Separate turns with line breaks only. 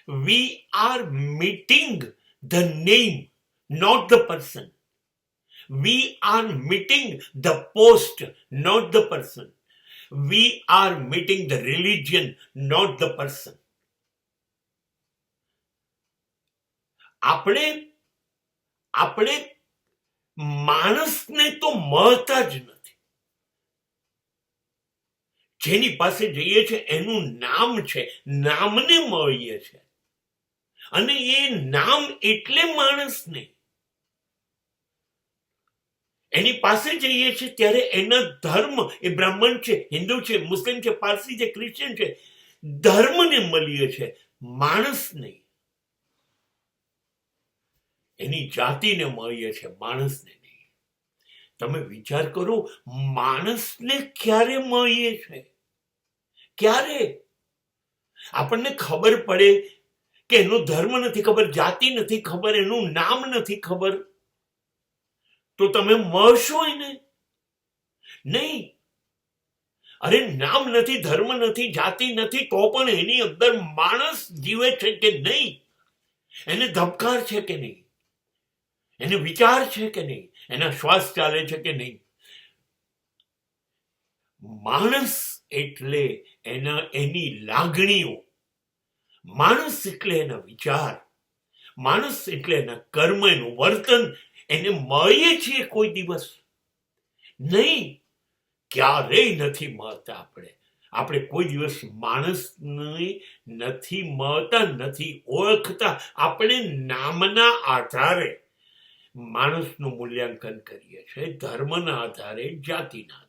We are meeting the name, not the person. We are meeting the post, not the person. We are meeting the religion, not the person. આપણે માણસને તો મળતા જ નથી. જેની પાસે જઈએ છે એનું નામ છે, નામને મળીએ છે. અને એ નામ એટલે માણસ નહીં. એની પાસે જઈએ છે ત્યારે એના ધર્મ, એ બ્રાહ્મણ છે, હિન્દુ છે, મુસ્લિમ છે, પારસી છે, ક્રિશ્ચિયન છે, ધર્મને મળીએ છે, માણસ નહીં. એની જાતિને મળીએ છે, માણસને નહીં. તમે વિચાર કરો, માણસને ક્યારે મળીએ છે? ક્યારે? આપણને ખબર પડે કે એનો ધર્મ નથી ખબર, જાતિ નથી ખબર, એનું નામ નથી ખબર, તો તમે મળશો એને? નહીં. અરે નામ નથી, ધર્મ નથી, જાતિ નથી, તો પણ એની અંદર માણસ જીવે છે કે નહીં? એને ધબકાર છે કે નહીં? એને વિચાર છે કે નહીં? એના શ્વાસ ચાલે છે કે નહીં? માણસ એટલે એની લાગણીઓ, માણસ એટલે એના વિચાર, માણસ એટલે એના કર્મ, એનું વર્તન. એને મળીએ છીએ કોઈ દિવસ? નહીં, ક્યારેય નથી મળતા. આપણે કોઈ દિવસ માણસને નથી મળતા, નથી ઓળખતા. આપણે નામના આધારે માણસનું મૂલ્યાંકન કરીએ છીએ, ધર્મના આધારે, જાતિના